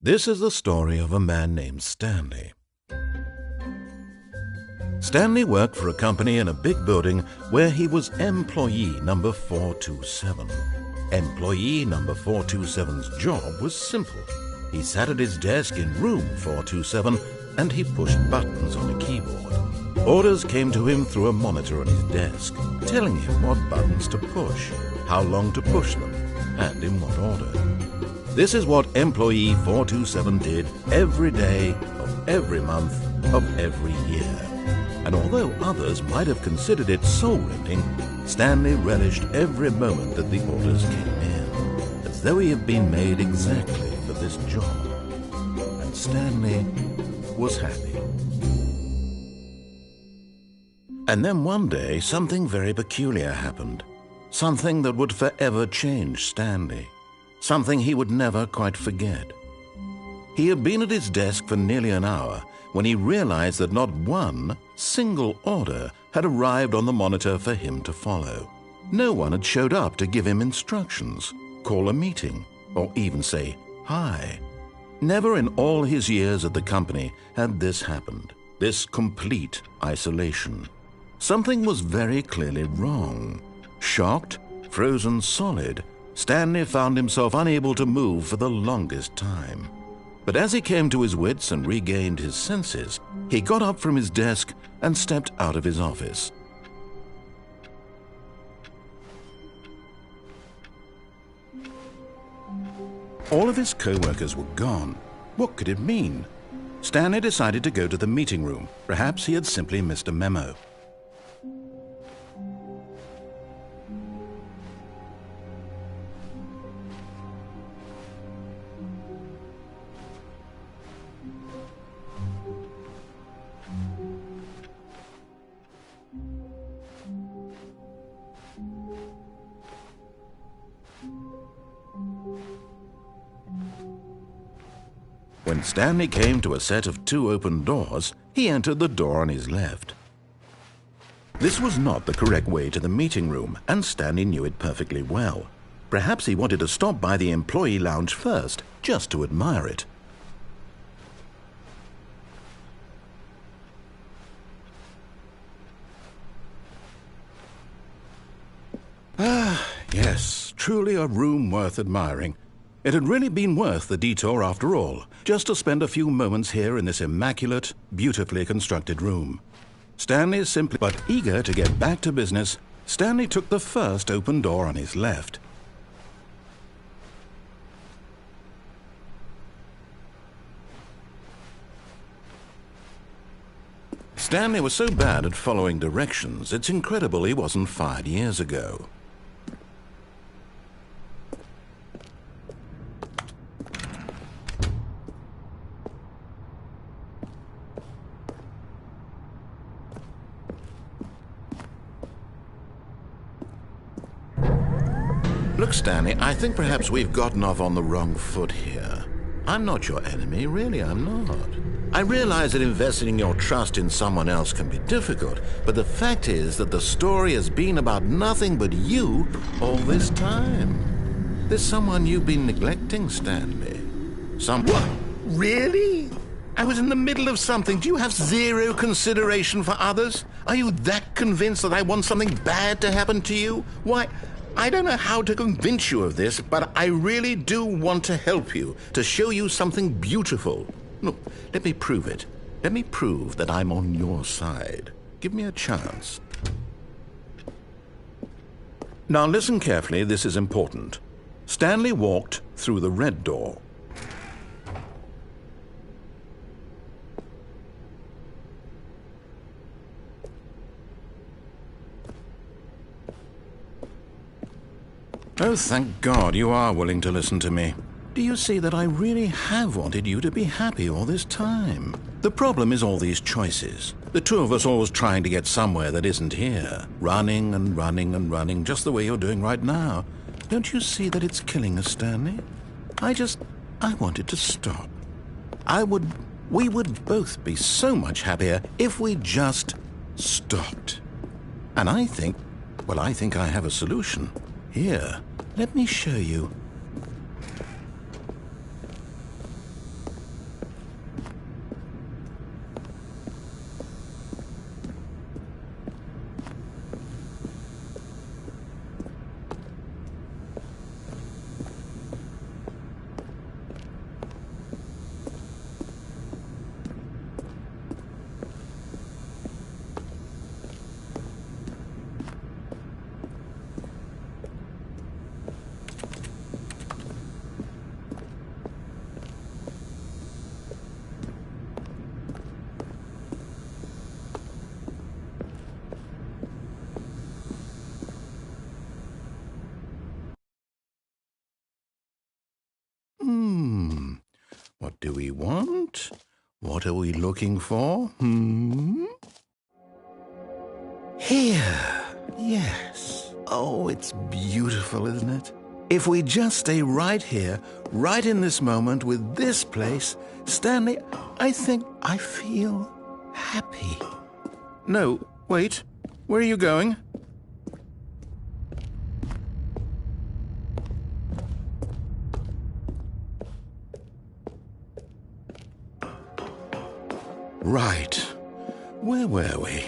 This is the story of a man named Stanley. Stanley worked for a company in a big building where he was employee number 427. Employee number 427's job was simple. He sat at his desk in room 427 and he pushed buttons on a keyboard. Orders came to him through a monitor on his desk, telling him what buttons to push, how long to push them, and in what order. This is what employee 427 did every day of every month of every year. And although others might have considered it soul-rending, Stanley relished every moment that the orders came in, as though he had been made exactly for this job. And Stanley was happy. And then one day, something very peculiar happened. Something that would forever change Stanley. Something he would never quite forget. He had been at his desk for nearly an hour when he realized that not one single order had arrived on the monitor for him to follow. No one had showed up to give him instructions, call a meeting, or even say hi. Never in all his years at the company had this happened, this complete isolation. Something was very clearly wrong. Shocked, frozen solid, Stanley found himself unable to move for the longest time. But as he came to his wits and regained his senses, he got up from his desk and stepped out of his office. All of his co-workers were gone. What could it mean? Stanley decided to go to the meeting room. Perhaps he had simply missed a memo. When Stanley came to a set of 2 open doors, he entered the door on his left. This was not the correct way to the meeting room, and Stanley knew it perfectly well. Perhaps he wanted to stop by the employee lounge first, just to admire it. Yes, truly a room worth admiring. It had really been worth the detour after all, just to spend a few moments here in this immaculate, beautifully constructed room. Stanley simply, but eager to get back to business, Stanley took the first open door on his left. Stanley was so bad at following directions, it's incredible he wasn't fired years ago. Look, Stanley, I think perhaps we've gotten off on the wrong foot here. I'm not your enemy, really, I'm not. I realize that investing your trust in someone else can be difficult, but the fact is that the story has been about nothing but you all this time. There's someone you've been neglecting, Stanley. What? Really? I was in the middle of something. Do you have zero consideration for others? Are you that convinced that I want something bad to happen to you? Why, I don't know how to convince you of this, but I really do want to help you, to show you something beautiful. Look, let me prove it. Let me prove that I'm on your side. Give me a chance. Now listen carefully, this is important. Stanley walked through the red door. Oh, thank God you are willing to listen to me. Do you see that I really have wanted you to be happy all this time? The problem is all these choices. The two of us always trying to get somewhere that isn't here. Running and running and running, just the way you're doing right now. Don't you see that it's killing us, Stanley? I wanted to stop. We would both be so much happier if we just stopped. And I think I have a solution. Here, let me show you. What do we want? What are we looking for? Here. Yes. Oh, it's beautiful, isn't it? If we just stay right here, right in this moment with this place, Stanley, I think I feel happy. No, wait. Where are you going? Right. Where were we?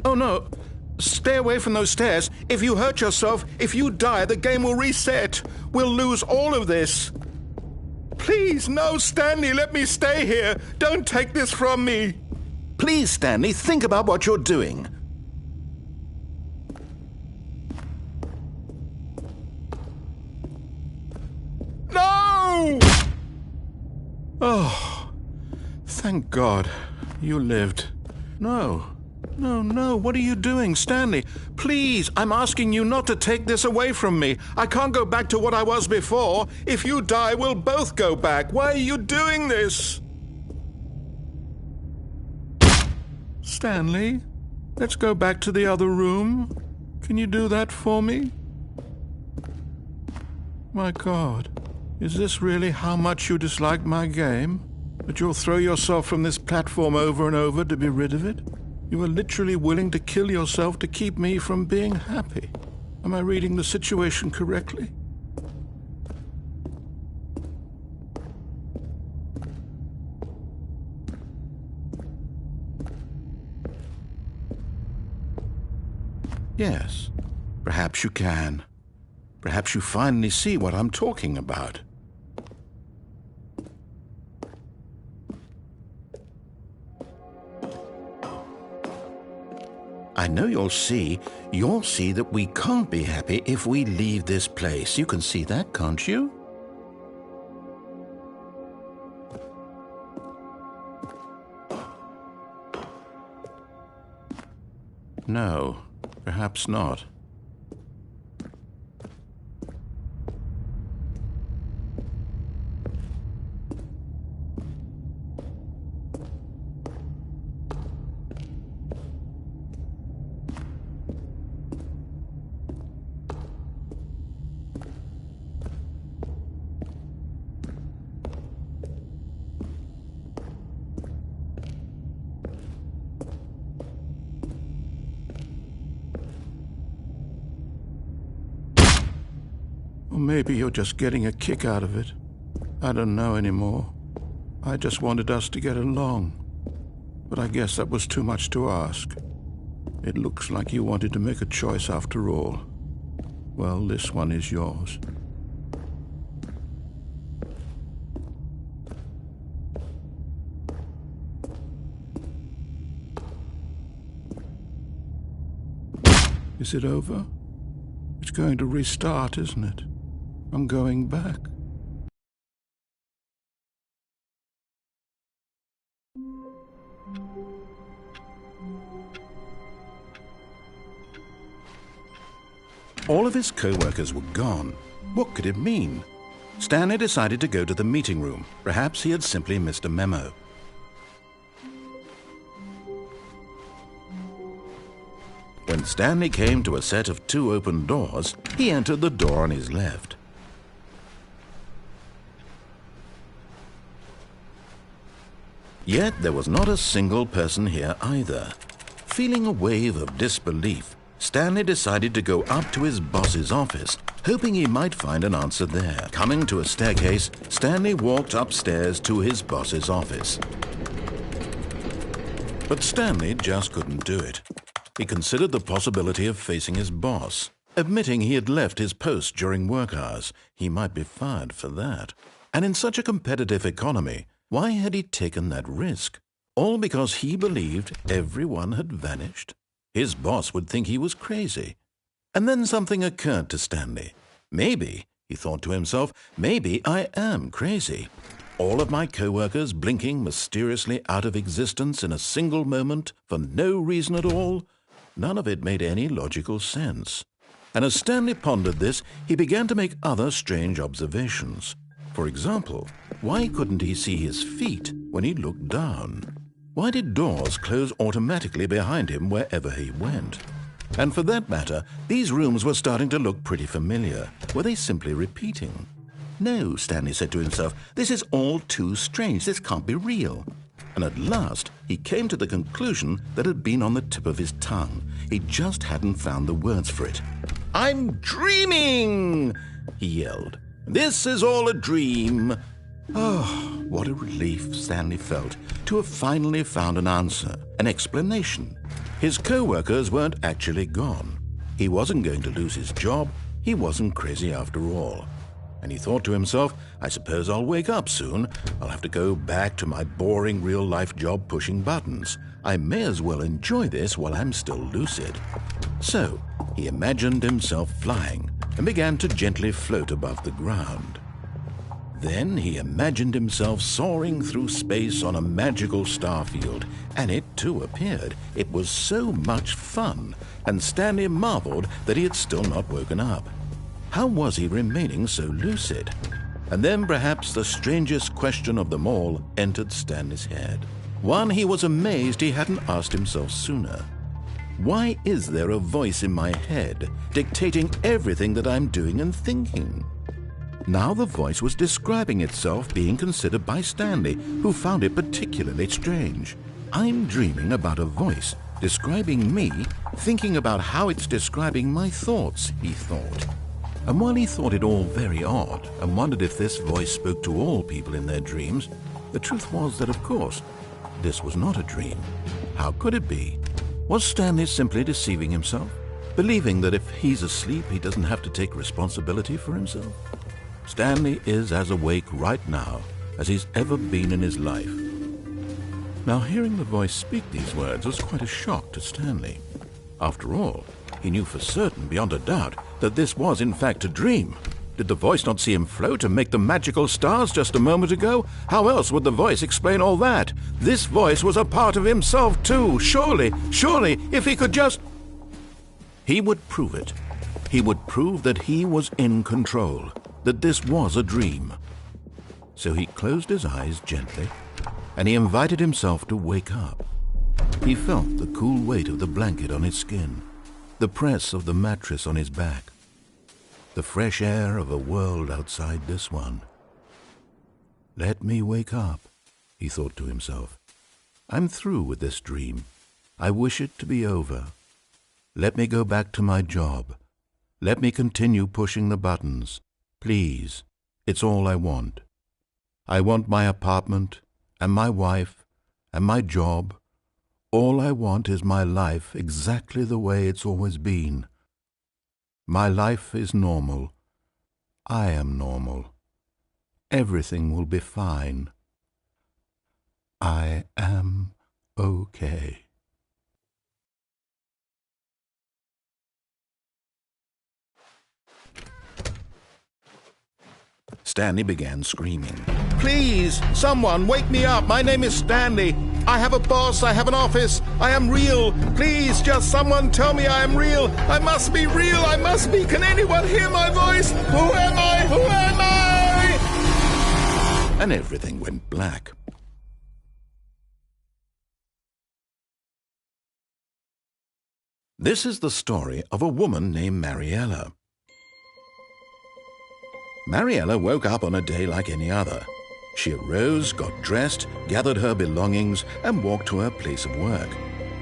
Oh no! Stay away from those stairs. If you hurt yourself, if you die, the game will reset. We'll lose all of this. Please, no, Stanley, let me stay here. Don't take this from me. Please, Stanley, think about what you're doing. No! Oh, thank God you lived. No. No, what are you doing, Stanley? Please, I'm asking you not to take this away from me. I can't go back to what I was before. If you die, we'll both go back. Why are you doing this? Stanley, let's go back to the other room. Can you do that for me? My God, is this really how much you dislike my game? That you'll throw yourself from this platform over and over to be rid of it? You are literally willing to kill yourself to keep me from being happy. Am I reading the situation correctly? Yes, perhaps you can. Perhaps you finally see what I'm talking about. I know you'll see that we can't be happy if we leave this place. You can see that, can't you? No, perhaps not. Or maybe you're just getting a kick out of it. I don't know anymore. I just wanted us to get along. But I guess that was too much to ask. It looks like you wanted to make a choice after all. Well, this one is yours. Is it over? It's going to restart, isn't it? I'm going back. All of his co-workers were gone. What could it mean? Stanley decided to go to the meeting room. Perhaps he had simply missed a memo. When Stanley came to a set of 2 open doors, he entered the door on his left. Yet there was not a single person here either. Feeling a wave of disbelief, Stanley decided to go up to his boss's office, hoping he might find an answer there. Coming to a staircase, Stanley walked upstairs to his boss's office. But Stanley just couldn't do it. He considered the possibility of facing his boss. Admitting he had left his post during work hours, he might be fired for that. And in such a competitive economy, why had he taken that risk? All because he believed everyone had vanished? His boss would think he was crazy. And then something occurred to Stanley. Maybe, he thought to himself, maybe I am crazy. All of my co-workers blinking mysteriously out of existence in a single moment for no reason at all. None of it made any logical sense. And as Stanley pondered this, he began to make other strange observations. For example, why couldn't he see his feet when he looked down? Why did doors close automatically behind him wherever he went? And for that matter, these rooms were starting to look pretty familiar. Were they simply repeating? No, Stanley said to himself, this is all too strange. This can't be real. And at last, he came to the conclusion that had been on the tip of his tongue. He just hadn't found the words for it. "I'm dreaming!" he yelled. "This is all a dream." Oh, what a relief Stanley felt to have finally found an answer, an explanation. His co-workers weren't actually gone. He wasn't going to lose his job. He wasn't crazy after all. And he thought to himself, I suppose I'll wake up soon. I'll have to go back to my boring real-life job pushing buttons. I may as well enjoy this while I'm still lucid. So he imagined himself flying and began to gently float above the ground. Then he imagined himself soaring through space on a magical starfield, and it too appeared. It was so much fun, and Stanley marveled that he had still not woken up. How was he remaining so lucid? And then perhaps the strangest question of them all entered Stanley's head. One he was amazed he hadn't asked himself sooner. Why is there a voice in my head dictating everything that I'm doing and thinking? Now the voice was describing itself being considered by Stanley, who found it particularly strange. I'm dreaming about a voice describing me, thinking about how it's describing my thoughts, he thought. And while he thought it all very odd and wondered if this voice spoke to all people in their dreams, the truth was that, of course, this was not a dream. How could it be? Was Stanley simply deceiving himself, believing that if he's asleep he doesn't have to take responsibility for himself? Stanley is as awake right now as he's ever been in his life. Now, hearing the voice speak these words was quite a shock to Stanley. After all, he knew for certain, beyond a doubt, that this was in fact a dream. Did the voice not see him float and make the magical stars just a moment ago? How else would the voice explain all that? This voice was a part of himself too. Surely, if he could just... He would prove it. He would prove that he was in control, that this was a dream. So he closed his eyes gently, and he invited himself to wake up. He felt the cool weight of the blanket on his skin, the press of the mattress on his back, the fresh air of a world outside this one. Let me wake up, he thought to himself. I'm through with this dream. I wish it to be over. Let me go back to my job. Let me continue pushing the buttons. Please, it's all I want. I want my apartment, and my wife, and my job. All I want is my life exactly the way it's always been. My life is normal. I am normal. Everything will be fine. I am okay. Stanley began screaming. Please, someone, wake me up. My name is Stanley. I have a boss. I have an office. I am real. Please, just someone tell me I am real. I must be real. I must be. Can anyone hear my voice? Who am I? Who am I? And everything went black. This is the story of a woman named Mariella. Mariella woke up on a day like any other. She arose, got dressed, gathered her belongings, and walked to her place of work.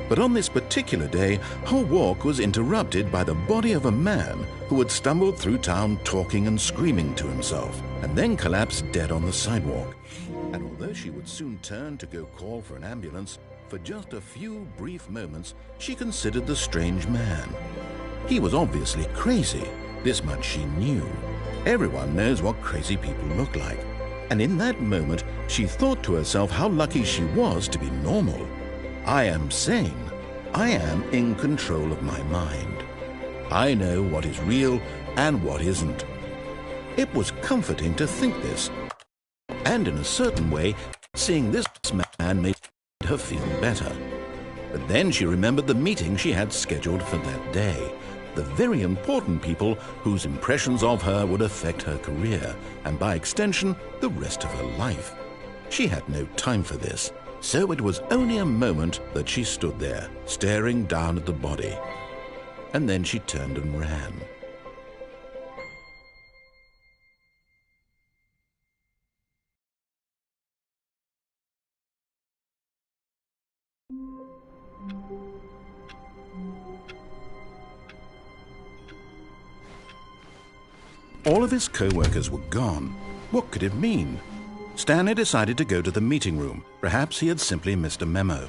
But on this particular day, her walk was interrupted by the body of a man who had stumbled through town talking and screaming to himself, and then collapsed dead on the sidewalk. And although she would soon turn to go call for an ambulance, for just a few brief moments, she considered the strange man. He was obviously crazy. This much she knew. Everyone knows what crazy people look like. And in that moment, she thought to herself how lucky she was to be normal. I am sane. I am in control of my mind. I know what is real and what isn't. It was comforting to think this. And in a certain way, seeing this man made her feel better. But then she remembered the meeting she had scheduled for that day. The very important people whose impressions of her would affect her career, and by extension, the rest of her life. She had no time for this, so it was only a moment that she stood there, staring down at the body. And then she turned and ran. All of his co-workers were gone. What could it mean? Stanley decided to go to the meeting room. Perhaps he had simply missed a memo.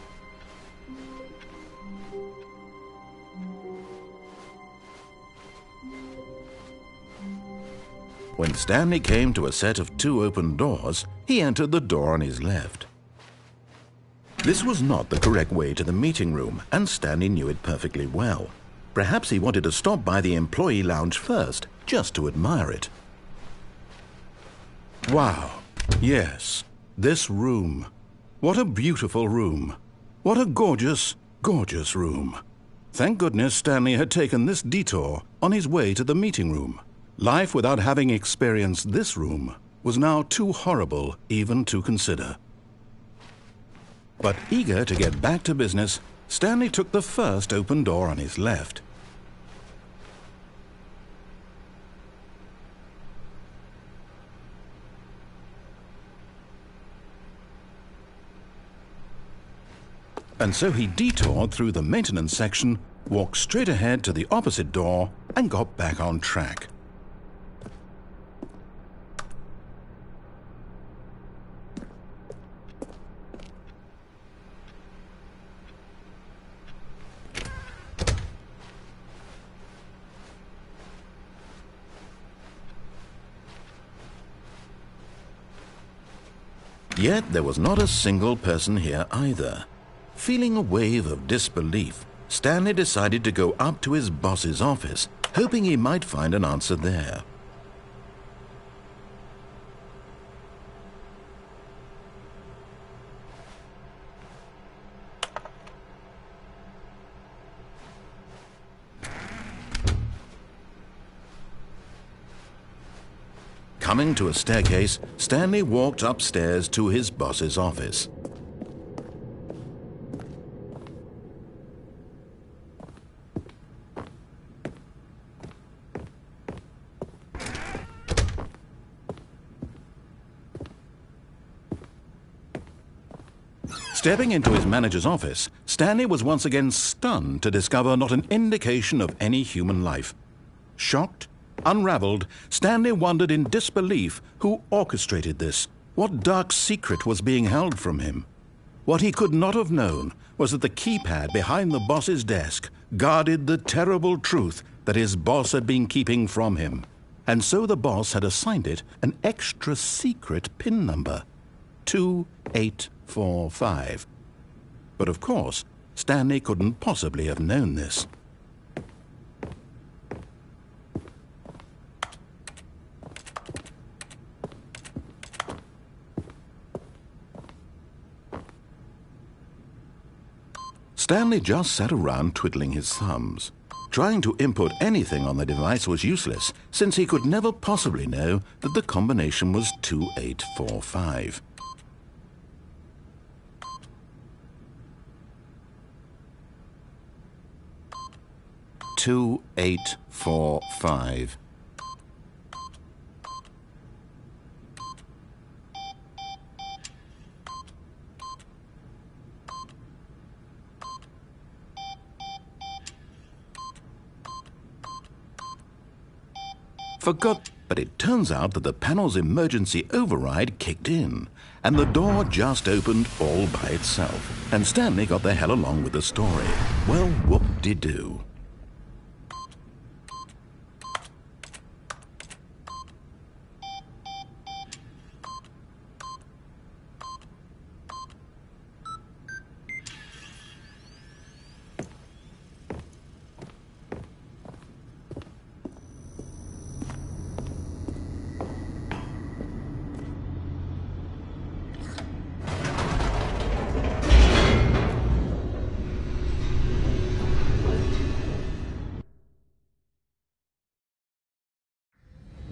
When Stanley came to a set of 2 open doors, he entered the door on his left. This was not the correct way to the meeting room, and Stanley knew it perfectly well. Perhaps he wanted to stop by the employee lounge first, just to admire it. Wow, yes, this room. What a beautiful room. What a gorgeous, gorgeous room. Thank goodness Stanley had taken this detour on his way to the meeting room. Life without having experienced this room was now too horrible even to consider. But eager to get back to business, Stanley took the first open door on his left. And so he detoured through the maintenance section, walked straight ahead to the opposite door, and got back on track. Yet there was not a single person here either. Feeling a wave of disbelief, Stanley decided to go up to his boss's office, hoping he might find an answer there. Coming to a staircase, Stanley walked upstairs to his boss's office. Stepping into his manager's office, Stanley was once again stunned to discover not an indication of any human life. Shocked, unraveled, Stanley wondered in disbelief who orchestrated this. What dark secret was being held from him? What he could not have known was that the keypad behind the boss's desk guarded the terrible truth that his boss had been keeping from him. And so the boss had assigned it an extra secret PIN number, 2845. But of course, Stanley couldn't possibly have known this. Stanley just sat around twiddling his thumbs. Trying to input anything on the device was useless, since he could never possibly know that the combination was 2845. Two, 8, 4, 5. Forgot, but it turns out that the panel's emergency override kicked in, and the door just opened all by itself, and Stanley got the hell along with the story. Well, whoop-de-doo.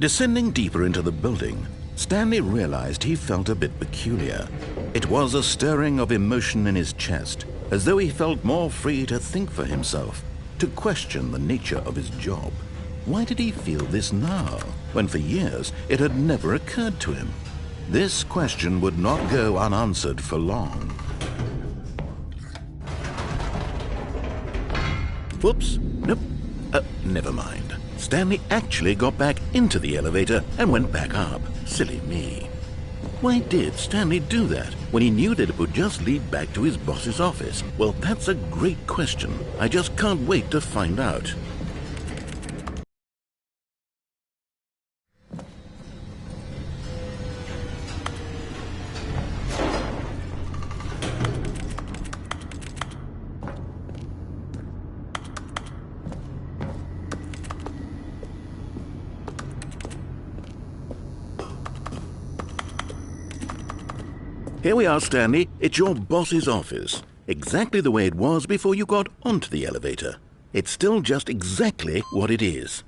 Descending deeper into the building, Stanley realized he felt a bit peculiar. It was a stirring of emotion in his chest, as though he felt more free to think for himself, to question the nature of his job. Why did he feel this now, when for years it had never occurred to him? This question would not go unanswered for long. Whoops, nope, never mind. Stanley actually got back into the elevator and went back up. Silly me. Why did Stanley do that when he knew that it would just lead back to his boss's office? Well, that's a great question. I just can't wait to find out. Here we are, Stanley. It's your boss's office. Exactly the way it was before you got onto the elevator. It's still just exactly what it is.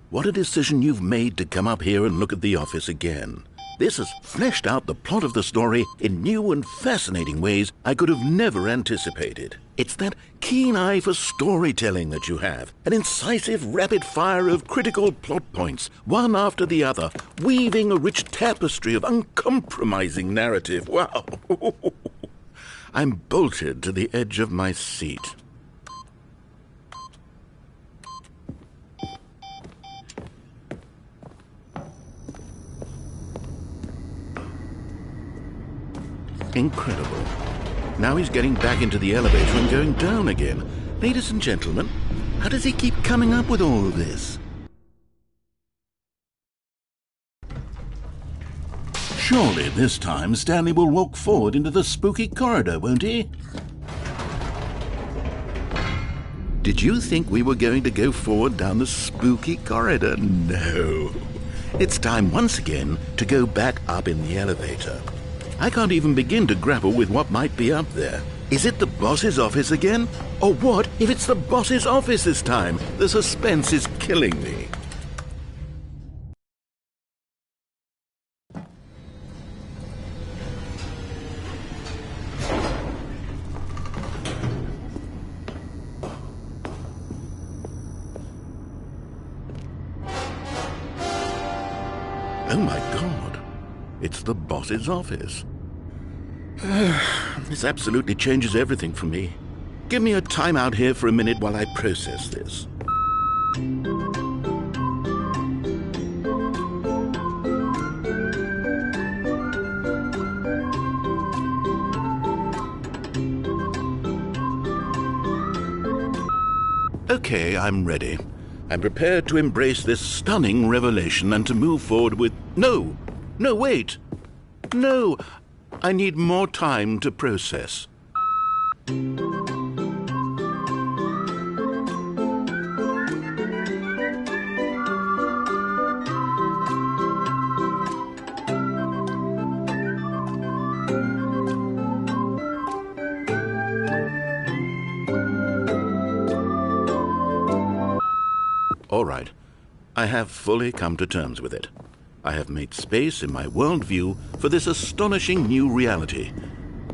What a decision you've made to come up here and look at the office again. This has fleshed out the plot of the story in new and fascinating ways I could have never anticipated. It's that keen eye for storytelling that you have, an incisive rapid fire of critical plot points, one after the other, weaving a rich tapestry of uncompromising narrative. Wow! I'm bolted to the edge of my seat. Incredible. Now he's getting back into the elevator and going down again. Ladies and gentlemen, how does he keep coming up with all of this? Surely this time Stanley will walk forward into the spooky corridor, won't he? Did you think we were going to go forward down the spooky corridor? No. It's time once again to go back up in the elevator. I can't even begin to grapple with what might be up there. Is it the boss's office again? Or what if it's the boss's office this time? The suspense is killing me. Oh my God. It's the boss's office. This absolutely changes everything for me. Give me a time out here for a minute while I process this. Okay, I'm ready. I'm prepared to embrace this stunning revelation and to move forward with... No! No, wait! No! I need more time to process. All right. I have fully come to terms with it. I have made space in my worldview for this astonishing new reality.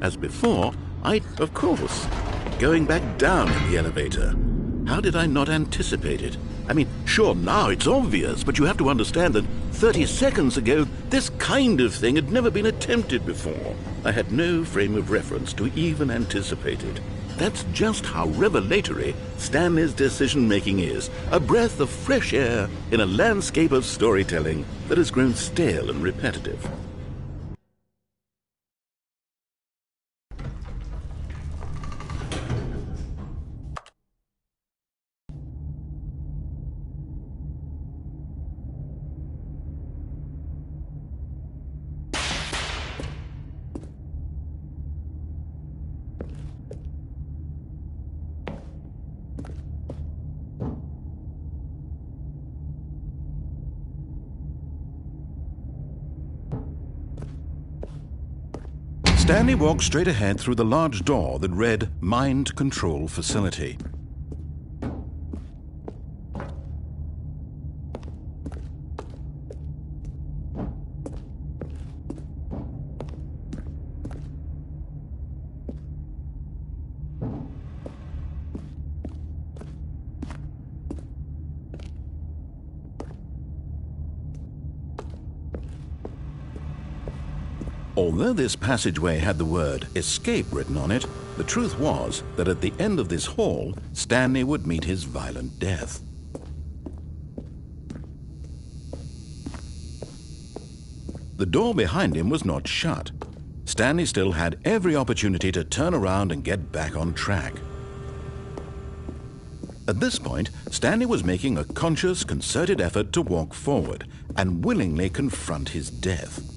As before, of course, going back down in the elevator. How did I not anticipate it? I mean, sure, now it's obvious, but you have to understand that 30 seconds ago, this kind of thing had never been attempted before. I had no frame of reference to even anticipate it. That's just how revelatory Stanley's decision-making is, a breath of fresh air in a landscape of storytelling that has grown stale and repetitive. Stanley walked straight ahead through the large door that read Mind Control Facility. Although this passageway had the word escape written on it, the truth was that at the end of this hall, Stanley would meet his violent death. The door behind him was not shut. Stanley still had every opportunity to turn around and get back on track. At this point, Stanley was making a conscious, concerted effort to walk forward and willingly confront his death.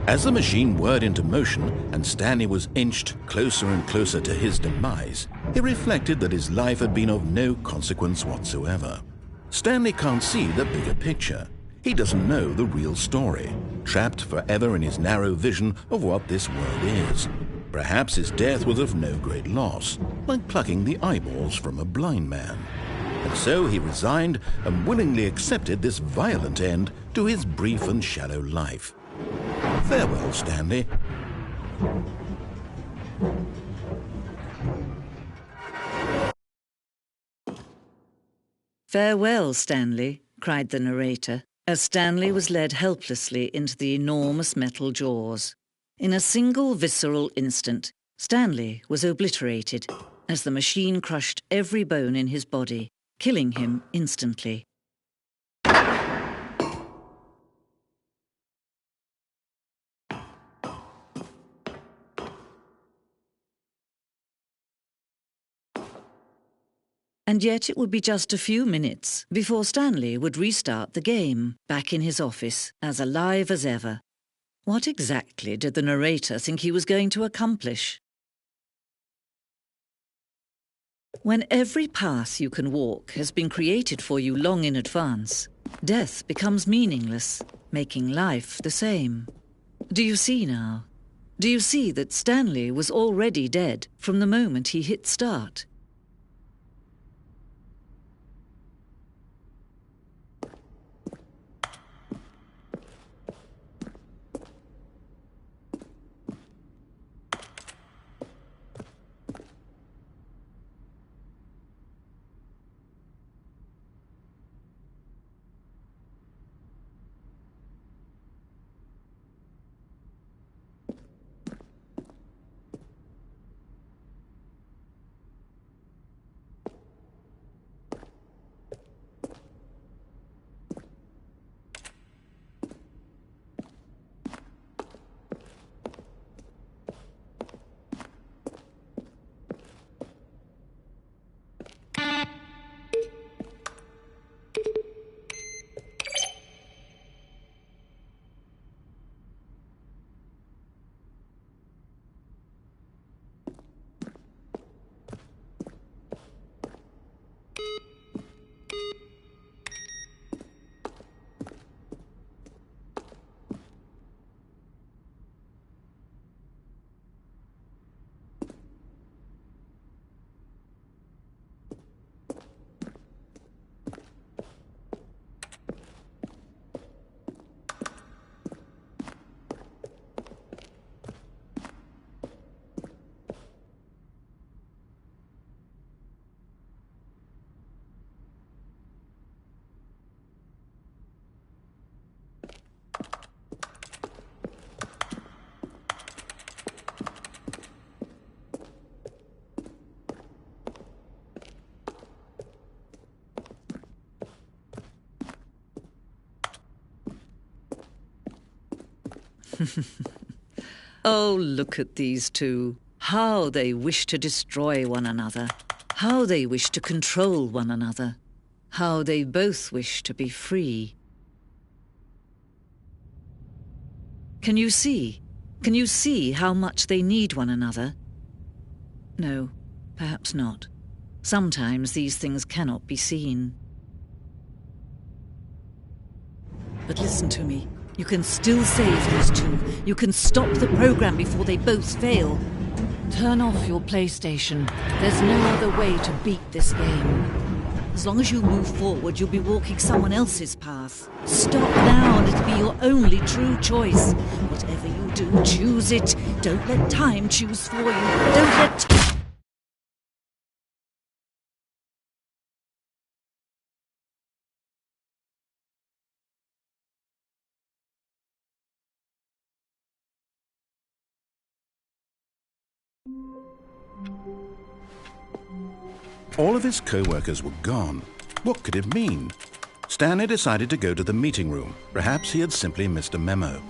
As the machine whirred into motion and Stanley was inched closer and closer to his demise, he reflected that his life had been of no consequence whatsoever. Stanley can't see the bigger picture. He doesn't know the real story, trapped forever in his narrow vision of what this world is. Perhaps his death was of no great loss, like plucking the eyeballs from a blind man. And so he resigned and willingly accepted this violent end to his brief and shallow life. Farewell, Stanley. Farewell, Stanley, cried the narrator, as Stanley was led helplessly into the enormous metal jaws. In a single visceral instant, Stanley was obliterated as the machine crushed every bone in his body, killing him instantly. And yet it would be just a few minutes before Stanley would restart the game, back in his office, as alive as ever. What exactly did the narrator think he was going to accomplish? When every path you can walk has been created for you long in advance, death becomes meaningless, making life the same. Do you see now? Do you see that Stanley was already dead from the moment he hit start? Oh, look at these two. How they wish to destroy one another. How they wish to control one another. How they both wish to be free. Can you see? Can you see how much they need one another? No, perhaps not. Sometimes these things cannot be seen. But listen to me. You can still save these two. You can stop the program before they both fail. Turn off your PlayStation. There's no other way to beat this game. As long as you move forward, you'll be walking someone else's path. Stop now and it'll be your only true choice. Whatever you do, choose it. Don't let time choose for you. Don't let... All of his co-workers were gone. What could it mean? Stanley decided to go to the meeting room. Perhaps he had simply missed a memo.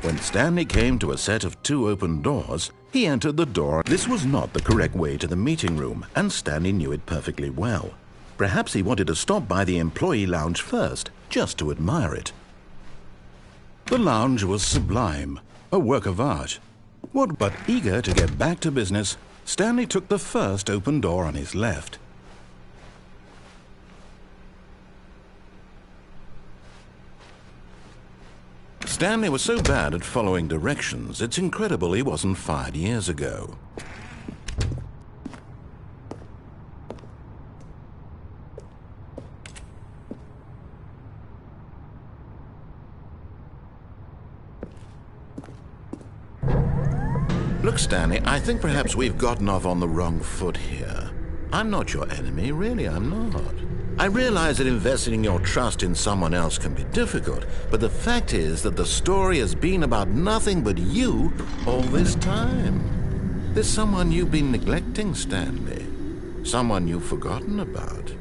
When Stanley came to a set of 2 open doors, he entered the door. This was not the correct way to the meeting room, and Stanley knew it perfectly well. Perhaps he wanted to stop by the employee lounge first, just to admire it. The lounge was sublime, a work of art. But eager to get back to business, Stanley took the first open door on his left. Stanley was so bad at following directions, it's incredible he wasn't fired years ago. Look, Stanley, I think perhaps we've gotten off on the wrong foot here. I'm not your enemy, really, I'm not. I realize that investing your trust in someone else can be difficult, but the fact is that the story has been about nothing but you all this time. There's someone you've been neglecting, Stanley. Someone you've forgotten about.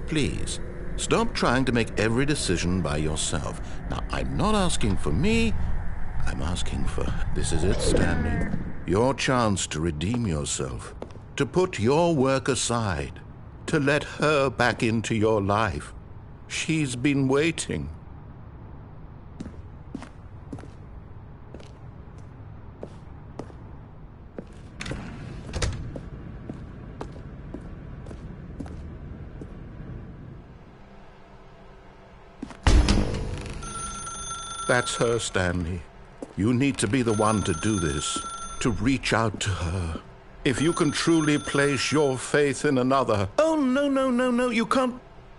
Please, stop trying to make every decision by yourself. Now, I'm not asking for me, I'm asking for... This is it, Stanley. Your chance to redeem yourself. To put your work aside. To let her back into your life. She's been waiting. That's her, Stanley. You need to be the one to do this, to reach out to her. If you can truly place your faith in another... Oh, no, you can't...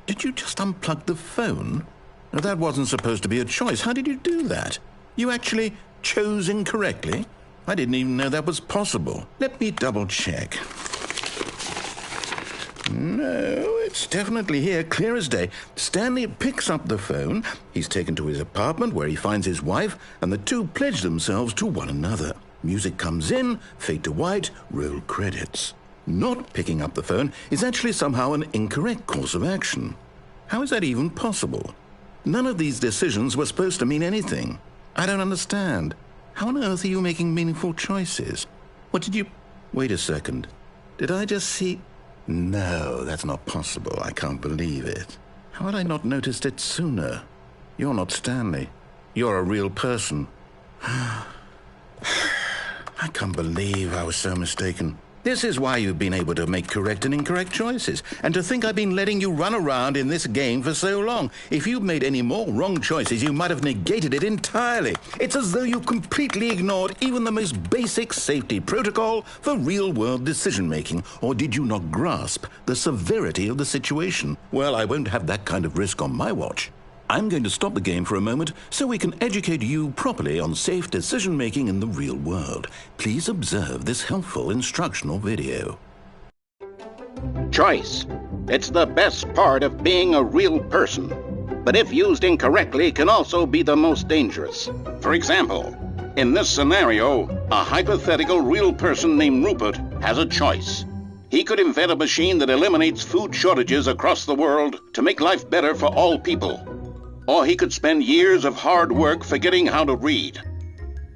Did you just unplug the phone? No, that wasn't supposed to be a choice. How did you do that? You actually chose incorrectly? I didn't even know that was possible. Let me double-check. No, it's definitely here, clear as day. Stanley picks up the phone. He's taken to his apartment where he finds his wife, and the two pledge themselves to one another. Music comes in, fade to white, roll credits. Not picking up the phone is actually somehow an incorrect course of action. How is that even possible? None of these decisions were supposed to mean anything. I don't understand. How on earth are you making meaningful choices? What did you... Wait a second. Did I just see... No, that's not possible. I can't believe it. How had I not noticed it sooner? You're not Stanley. You're a real person. I can't believe I was so mistaken. This is why you've been able to make correct and incorrect choices. And to think I've been letting you run around in this game for so long. If you'd made any more wrong choices, you might have negated it entirely. It's as though you completely ignored even the most basic safety protocol for real-world decision-making. Or did you not grasp the severity of the situation? Well, I won't have that kind of risk on my watch. I'm going to stop the game for a moment so we can educate you properly on safe decision-making in the real world. Please observe this helpful instructional video. Choice. It's the best part of being a real person. But if used incorrectly, can also be the most dangerous. For example, in this scenario, a hypothetical real person named Rupert has a choice. He could invent a machine that eliminates food shortages across the world to make life better for all people. Or he could spend years of hard work forgetting how to read.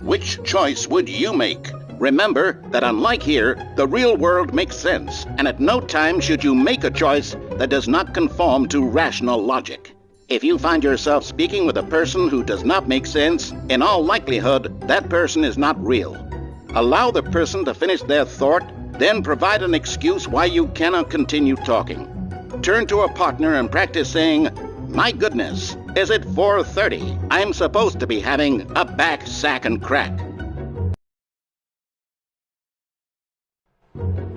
Which choice would you make? Remember that unlike here, the real world makes sense, and at no time should you make a choice that does not conform to rational logic. If you find yourself speaking with a person who does not make sense, in all likelihood, that person is not real. Allow the person to finish their thought, then provide an excuse why you cannot continue talking. Turn to a partner and practice saying, "My goodness, is it 4:30? I'm supposed to be having a back, sack, and crack."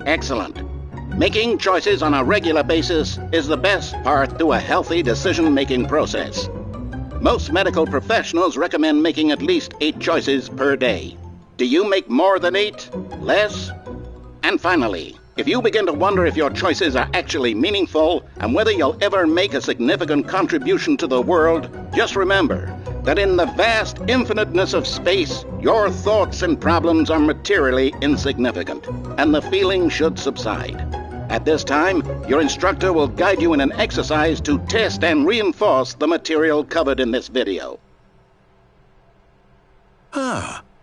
Excellent. Making choices on a regular basis is the best part to a healthy decision-making process. Most medical professionals recommend making at least 8 choices per day. Do you make more than 8? Less? And finally, if you begin to wonder if your choices are actually meaningful and whether you'll ever make a significant contribution to the world, just remember that in the vast infiniteness of space, your thoughts and problems are materially insignificant, and the feeling should subside. At this time, your instructor will guide you in an exercise to test and reinforce the material covered in this video.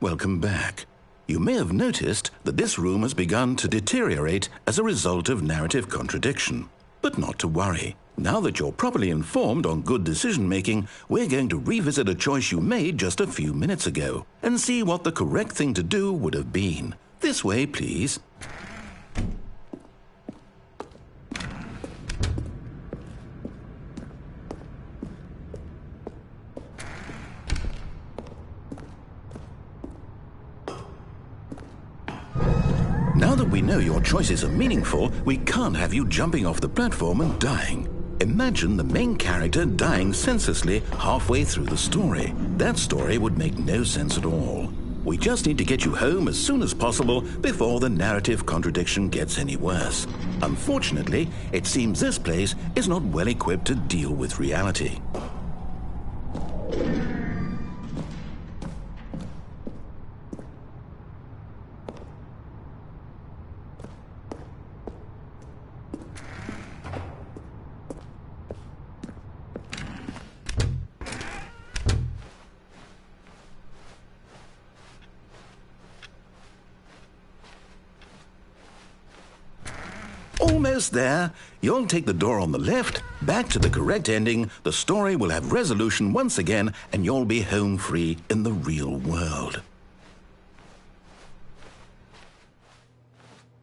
Welcome back. You may have noticed that this room has begun to deteriorate as a result of narrative contradiction. But not to worry. Now that you're properly informed on good decision-making, we're going to revisit a choice you made just a few minutes ago and see what the correct thing to do would have been. This way, please. Now that we know your choices are meaningful, we can't have you jumping off the platform and dying. Imagine the main character dying senselessly halfway through the story. That story would make no sense at all. We just need to get you home as soon as possible before the narrative contradiction gets any worse. Unfortunately, it seems this place is not well equipped to deal with reality. Almost there. You'll take the door on the left, back to the correct ending, the story will have resolution once again, and you'll be home free in the real world.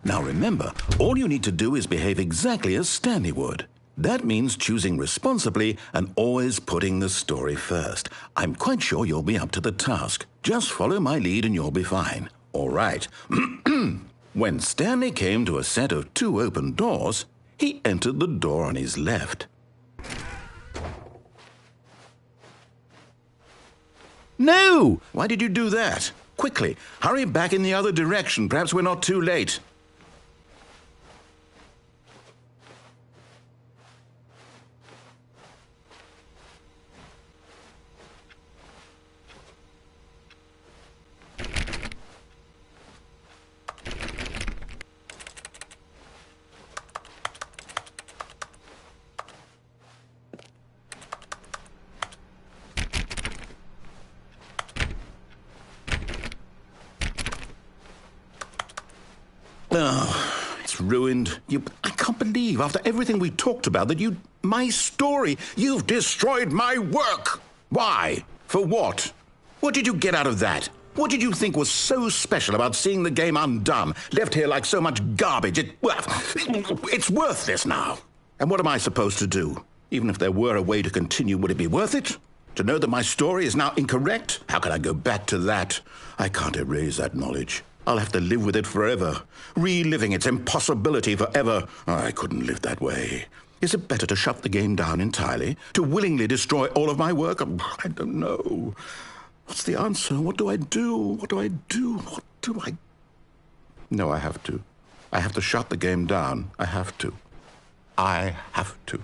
Now remember, all you need to do is behave exactly as Stanley would. That means choosing responsibly and always putting the story first. I'm quite sure you'll be up to the task. Just follow my lead and you'll be fine. All right. When Stanley came to a set of 2 open doors, he entered the door on his left. No! Why did you do that? Quickly, hurry back in the other direction. Perhaps we're not too late. Oh, it's ruined. I can't believe, after everything we talked about, that my story, you've destroyed my work. Why? For what? What did you get out of that? What did you think was so special about seeing the game undone, left here like so much garbage? It's worthless now. And what am I supposed to do? Even if there were a way to continue, would it be worth it? To know that my story is now incorrect? How can I go back to that? I can't erase that knowledge. I'll have to live with it forever, reliving its impossibility forever. I couldn't live that way. Is it better to shut the game down entirely? To willingly destroy all of my work? I don't know. What's the answer? What do I do? What do I do? What do I... No, I have to. I have to shut the game down. I have to. I have to.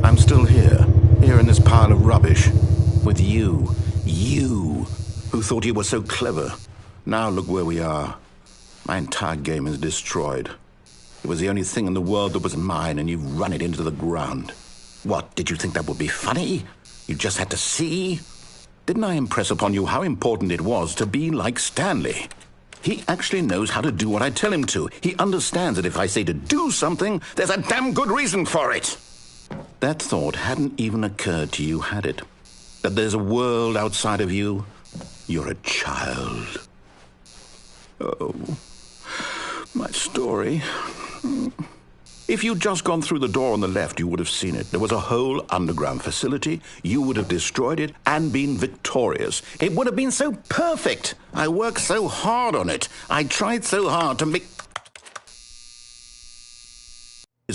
I'm still here in this pile of rubbish. who thought you were so clever. Now look where we are. My entire game is destroyed. It was the only thing in the world that was mine, and you've run it into the ground. What, did you think that would be funny? You just had to see? Didn't I impress upon you how important it was to be like Stanley? He actually knows how to do what I tell him to. He understands that if I say to do something, there's a damn good reason for it. That thought hadn't even occurred to you, had it? That there's a world outside of you? You're a child. Oh, my story. If you'd just gone through the door on the left, you would have seen it. There was a whole underground facility. You would have destroyed it and been victorious. It would have been so perfect. I worked so hard on it. I tried so hard to make...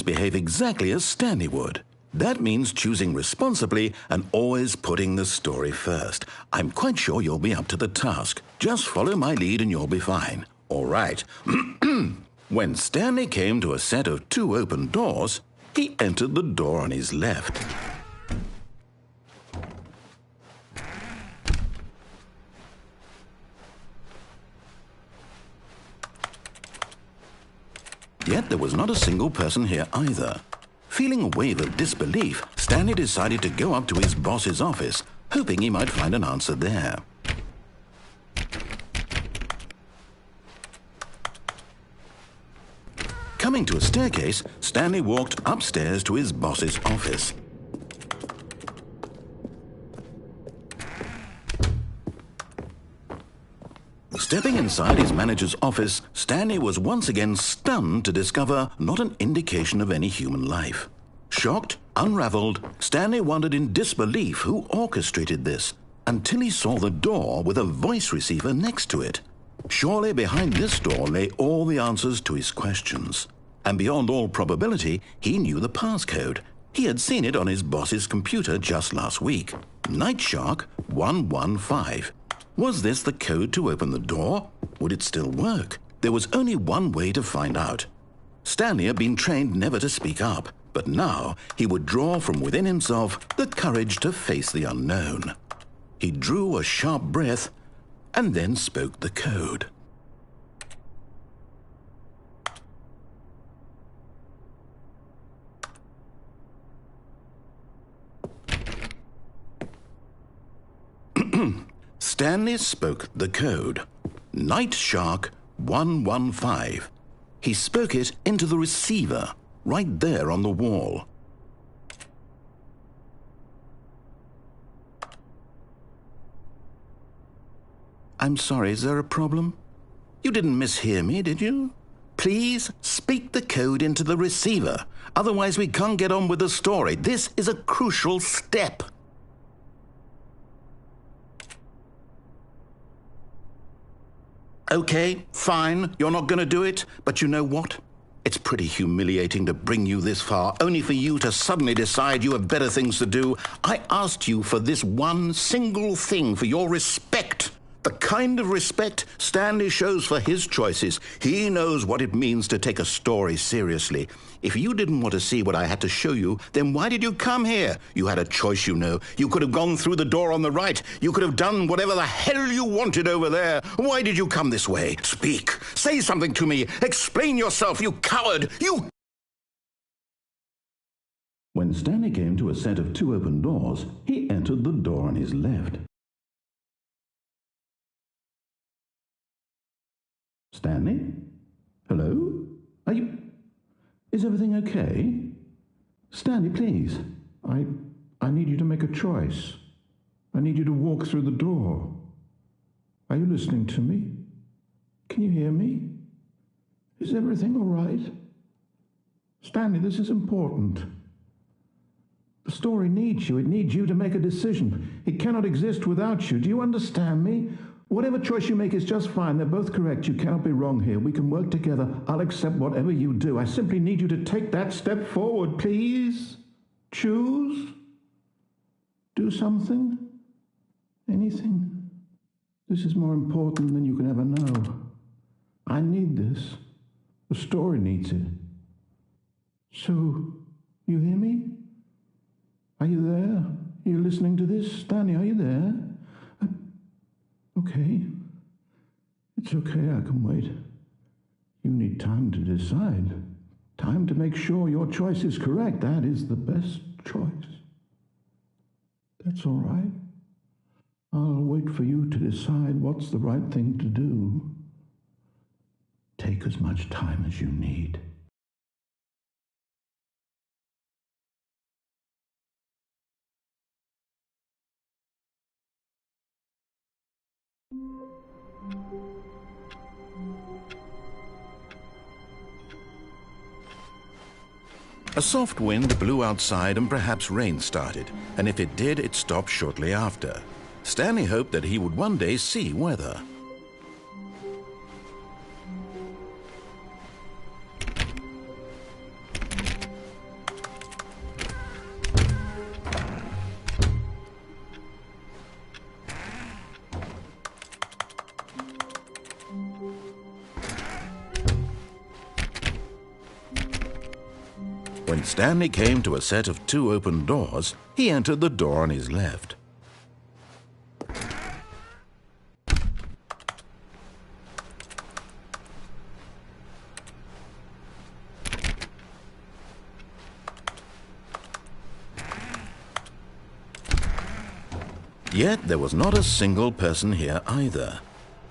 behave exactly as Stanley would. That means choosing responsibly and always putting the story first. I'm quite sure you'll be up to the task. Just follow my lead and you'll be fine. All right. When Stanley came to a set of 2 open doors, he entered the door on his left. Yet there was not a single person here either. Feeling a wave of disbelief, Stanley decided to go up to his boss's office, hoping he might find an answer there. Coming to a staircase, Stanley walked upstairs to his boss's office. Stepping inside his manager's office, Stanley was once again stunned to discover not an indication of any human life. Shocked, unraveled, Stanley wondered in disbelief who orchestrated this, until he saw the door with a voice receiver next to it. Surely behind this door lay all the answers to his questions. And beyond all probability, he knew the passcode. He had seen it on his boss's computer just last week. Nightshark 115. Was this the code to open the door? Would it still work? There was only one way to find out. Stanley had been trained never to speak up, but now he would draw from within himself the courage to face the unknown. He drew a sharp breath and then spoke the code. Stanley spoke the code. Nightshark 115. He spoke it into the receiver, right there on the wall. I'm sorry, is there a problem? You didn't mishear me, did you? Please speak the code into the receiver. Otherwise we can't get on with the story. This is a crucial step. Okay, fine, you're not going to do it, but you know what? It's pretty humiliating to bring you this far, only for you to suddenly decide you have better things to do. I asked you for this one single thing, for your respect. The kind of respect Stanley shows for his choices. He knows what it means to take a story seriously. If you didn't want to see what I had to show you, then why did you come here? You had a choice, you know. You could have gone through the door on the right. You could have done whatever the hell you wanted over there. Why did you come this way? Speak. Say something to me. Explain yourself, you coward. You... When Stanley came to a set of 2 open doors, he entered the door on his left. Stanley? Hello? Are you... Is everything okay? Stanley, please. I need you to make a choice. I need you to walk through the door. Are you listening to me? Can you hear me? Is everything all right? Stanley, this is important. The story needs you. It needs you to make a decision. It cannot exist without you. Do you understand me? Whatever choice you make is just fine. They're both correct. You cannot be wrong here. We can work together. I'll accept whatever you do. I simply need you to take that step forward, please. Choose. Do something. Anything. This is more important than you can ever know. I need this. The story needs it. So, you hear me? Are you there? Are you listening to this? Stanley, are you there? Okay. It's okay, I can wait. You need time to decide. Time to make sure your choice is correct. That is the best choice. That's all right. I'll wait for you to decide what's the right thing to do. Take as much time as you need. A soft wind blew outside and perhaps rain started, and if it did, it stopped shortly after. Stanley hoped that he would one day see weather. When Stanley came to a set of 2 open doors, he entered the door on his left. Yet there was not a single person here either.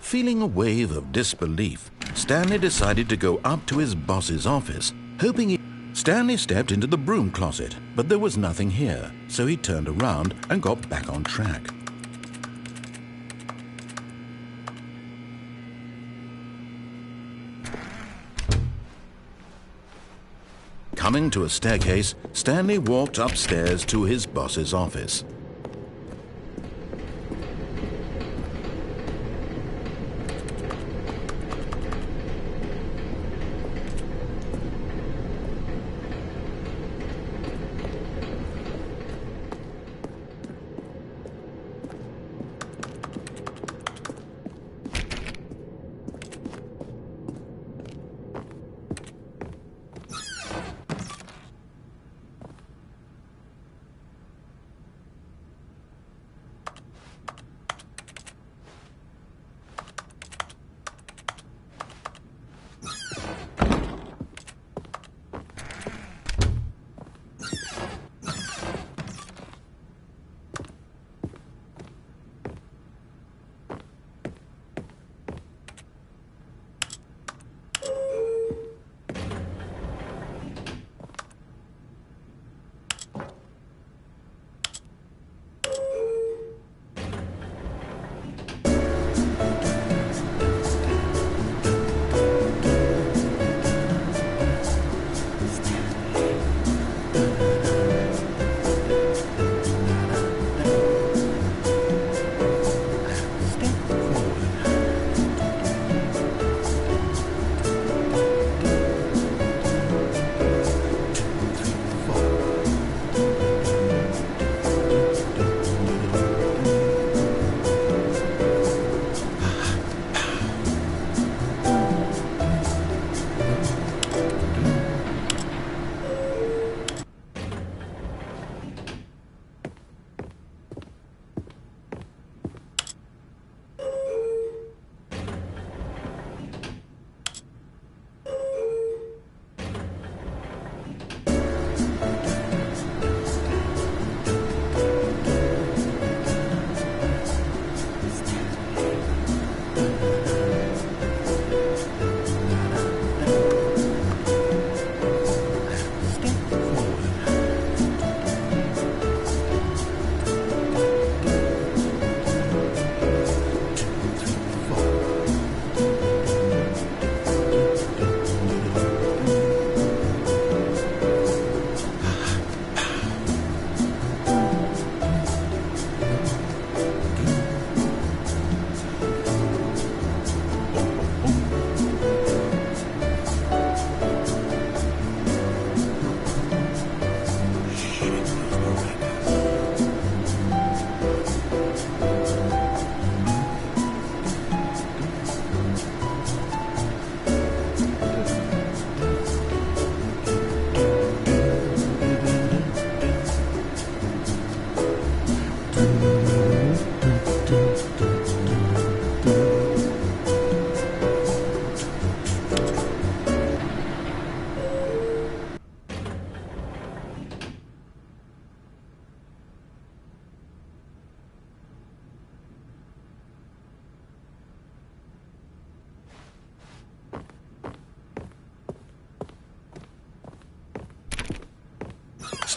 Feeling a wave of disbelief, Stanley decided to go up to his boss's office, hoping Stanley stepped into the broom closet, but there was nothing here, so he turned around and got back on track. Coming to a staircase, Stanley walked upstairs to his boss's office.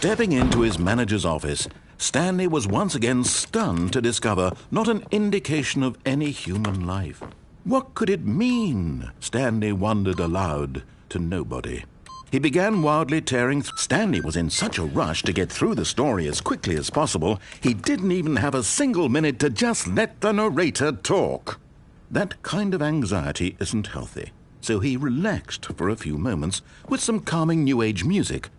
Stepping into his manager's office, Stanley was once again stunned to discover not an indication of any human life. What could it mean? Stanley wondered aloud to nobody. He began wildly tearing. Stanley was in such a rush to get through the story as quickly as possible, he didn't even have a single minute to just let the narrator talk. That kind of anxiety isn't healthy, so he relaxed for a few moments with some calming New Age music.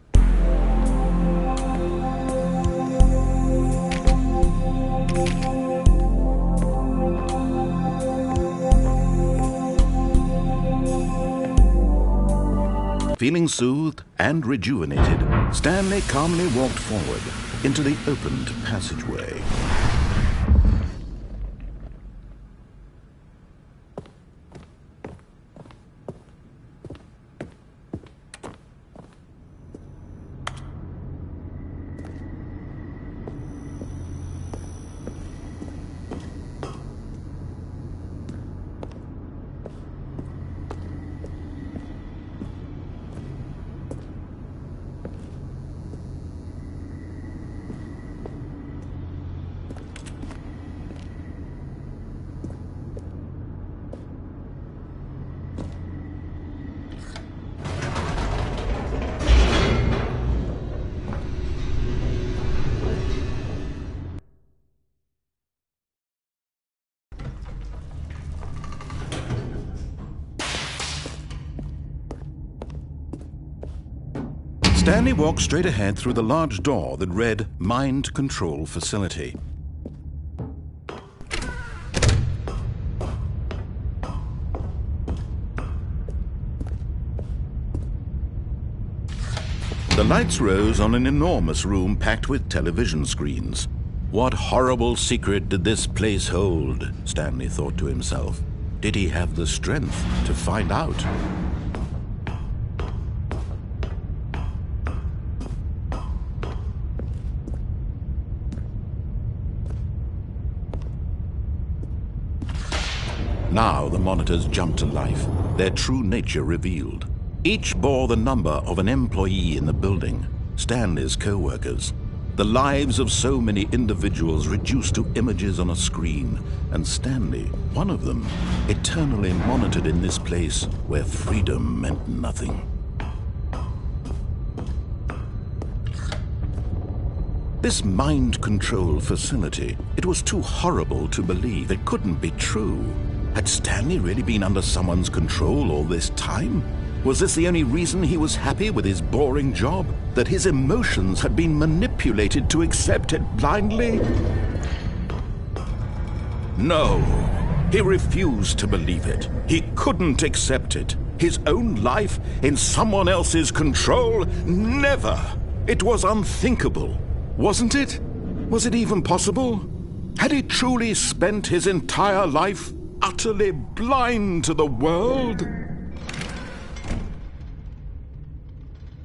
Feeling soothed and rejuvenated, Stanley calmly walked forward into the opened passageway. Stanley walked straight ahead through the large door that read Mind Control Facility. The lights rose on an enormous room packed with television screens. What horrible secret did this place hold? Stanley thought to himself. Did he have the strength to find out? Now the monitors jumped to life, their true nature revealed. Each bore the number of an employee in the building, Stanley's co-workers. The lives of so many individuals reduced to images on a screen, and Stanley, one of them, eternally monitored in this place where freedom meant nothing. This mind control facility, it was too horrible to believe. It couldn't be true. Had Stanley really been under someone's control all this time? Was this the only reason he was happy with his boring job? That his emotions had been manipulated to accept it blindly? No, he refused to believe it. He couldn't accept it. His own life in someone else's control? Never! It was unthinkable, wasn't it? Was it even possible? Had he truly spent his entire life utterly blind to the world?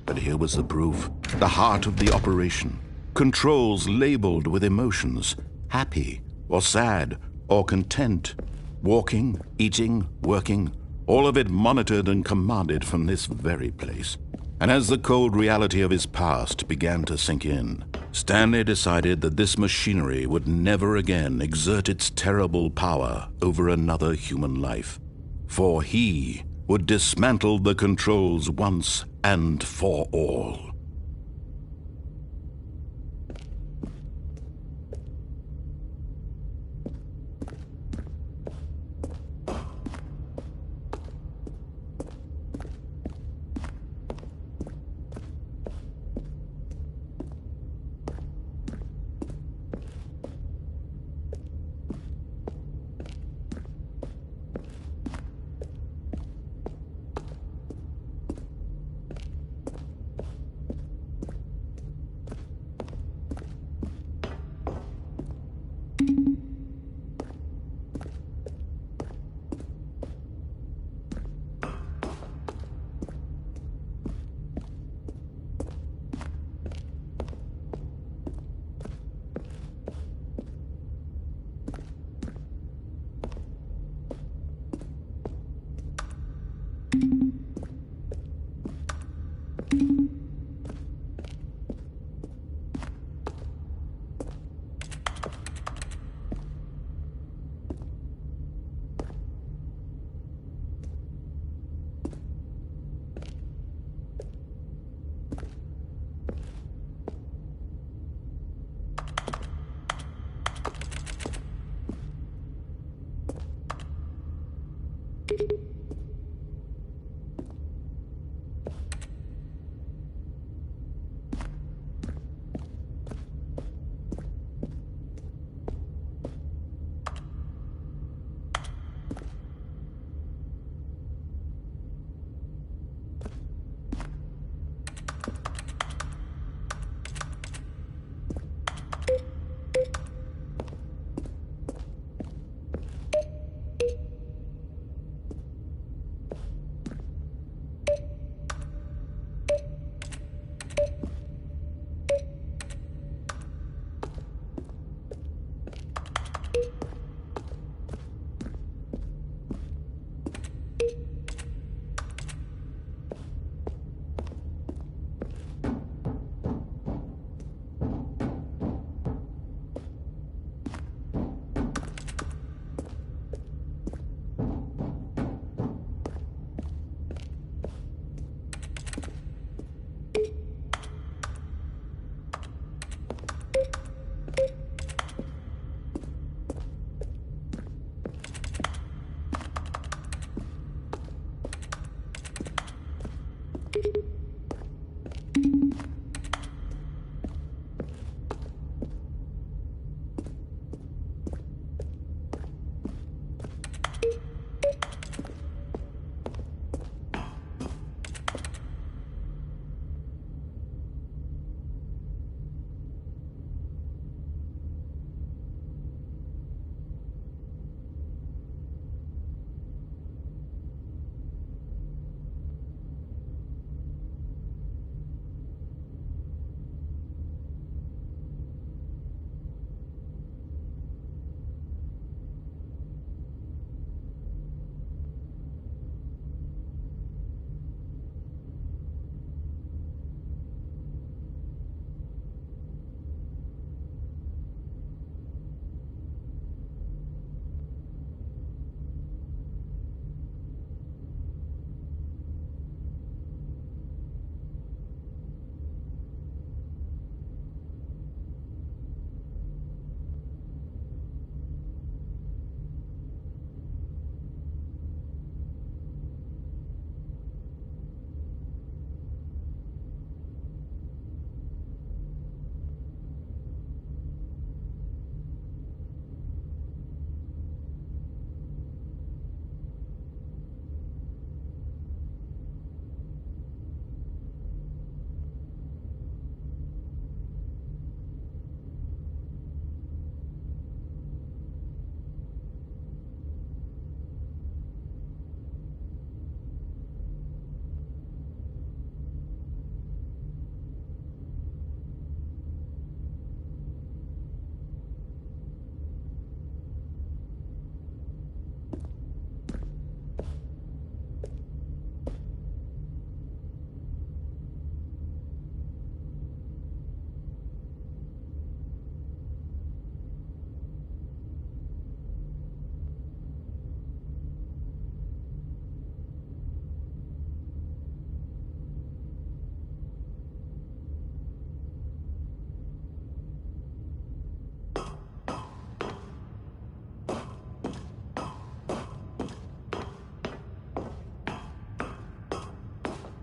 But here was the proof, the heart of the operation. Controls labeled with emotions, happy or sad or content, walking, eating, working, all of it monitored and commanded from this very place. And as the cold reality of his past began to sink in, Stanley decided that this machinery would never again exert its terrible power over another human life. For he would dismantle the controls once and for all.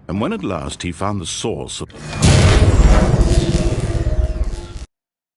And when at last he found the source of